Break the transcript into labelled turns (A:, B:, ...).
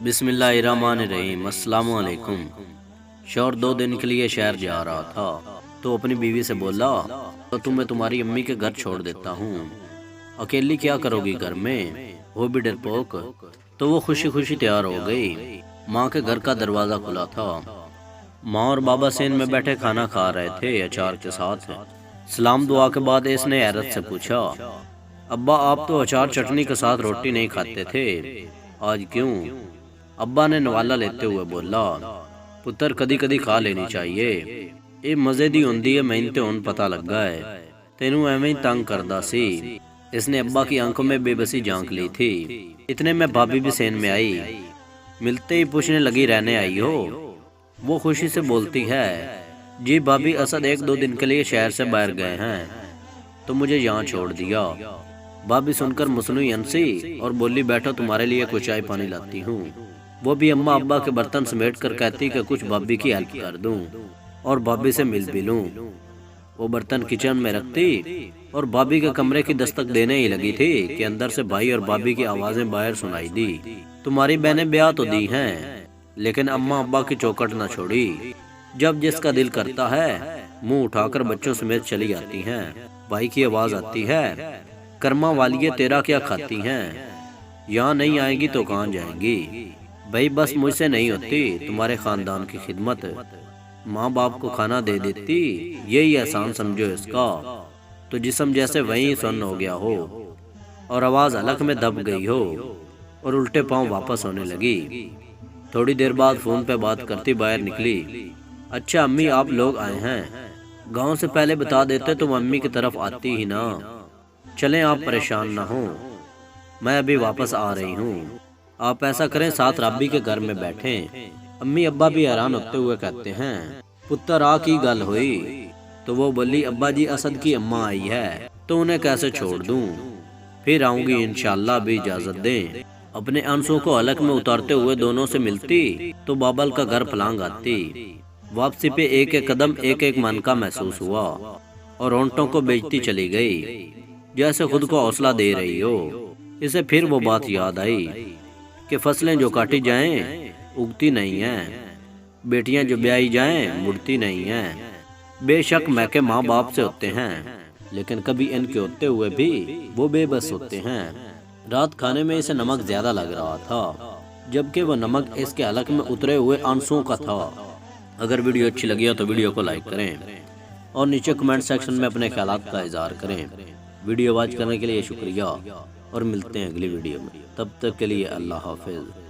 A: बिस्मिल्लाहिर्रहमानिर्रहीम। अस्सलाम वालेकुम। शौहर 2 दिन के लिए शहर जा रहा था तो अपनी बीवी से बोला, तो तुम्हें तुम्हारी अम्मी के घर छोड़ देता हूँ, अकेली क्या करोगी घर में, वो भी डरपोक। तो वो खुशी खुशी तैयार हो गई। माँ के घर का दरवाज़ा खुला था। माँ और बाबा सेन में बैठे खाना खा रहे थे अचार के साथ। सलाम दुआ के बाद इसने हैरत से पूछा, अब्बा आप तो अचार चटनी के साथ रोटी नहीं खाते थे, आज क्यों? अब्बा ने नवाला लेते हुए बोला, पुत्र कदी कदी खा लेनी चाहिए, ये मज़े दी होंदी है, मैंने तो हुण पता लगा है, तेनू एवें ही तंग करदा सी। इसने अब्बा की आंखों में बेबसी झांक ली थी। इतने में भाभी भी सेन में आई। मिलते ही पूछने लगी, रहने आई हो? वो खुशी से बोलती है, जी भाभी, असद 1-2 दिन के लिए शहर से बाहर गए हैं तो मुझे यहाँ छोड़ दिया। भाभी सुनकर मुस्नुई हंसी और बोली, बैठो तुम्हारे लिए कुछ चाय पानी लाती हूँ। वो भी अम्मा अब्बा के बर्तन समेट कर कहती कि कुछ भाभी की हेल्प कर दूं और भाभी से मिल भी लूं। वो बर्तन किचन में रखती और भाभी के कमरे की दस्तक देने ही लगी थी कि अंदर से भाई और भाभी की आवाजें बाहर सुनाई दी। तुम्हारी बहनें ब्याह तो दी हैं, लेकिन अम्मा अब्बा की चौखट न छोड़ी। जब जिसका दिल करता है मुंह उठाकर बच्चों समेत चली आती हैं। भाई की आवाज आती है, कर्मा वालिये तेरा क्या खाती हैं, यहाँ नहीं आएगी तो कहाँ जाएंगी? भाई बस मुझसे नहीं होती तुम्हारे खानदान की खिदमत, माँ बाप को खाना दे देती, यही एहसान समझो इसका। तो जिस्म जैसे वहीं सुन्न हो गया हो और आवाज़ हलक में दब गई हो और उल्टे पांव वापस होने लगी। थोड़ी देर बाद फ़ोन पे बात करती बाहर निकली। अच्छा अम्मी, आप लोग आए हैं, गांव से पहले बता देते तो अम्मी की तरफ आती ही ना। चलें, आप परेशान ना हो, मैं अभी वापस आ रही हूँ। आप ऐसा करें, साथ राबी के घर में बैठें। अम्मी अब्बा भी हैरान होते हुए कहते हैं, पुत्र आ की गल हुई? तो वो बोली, अब्बा जी, असद की अम्मा आई है तो उन्हें कैसे छोड़ दूं, फिर आऊंगी इंशाल्लाह, भी इजाजत दें। अपने आंसुओं को हलक में उतारते हुए दोनों से मिलती तो बाबल का घर फलांग आती। वापसी पे एक एक कदम एक एक मन का महसूस हुआ और होंठों को बेचती चली गई, जैसे खुद को हौसला दे रही हो। इसे फिर वो बात याद आई कि फसलें जो काटी जाएं उगती नहीं हैं, बेटियां जो ब्याही जाएं मुड़ती नहीं हैं। बेशक मैके माँ बाप से होते हैं, लेकिन कभी इनके होते हुए भी वो बेबस होते हैं। रात खाने में इसे नमक ज्यादा लग रहा था, जबकि वो नमक इसके हलक में उतरे हुए आंसुओं का था। अगर वीडियो अच्छी लगी हो तो वीडियो को लाइक करें और नीचे कमेंट सेक्शन में अपने ख्यालात का इजहार करें। वीडियो वॉच करने के लिए शुक्रिया और मिलते हैं अगली वीडियो में। तब तक के लिए अल्लाह हाफिज़।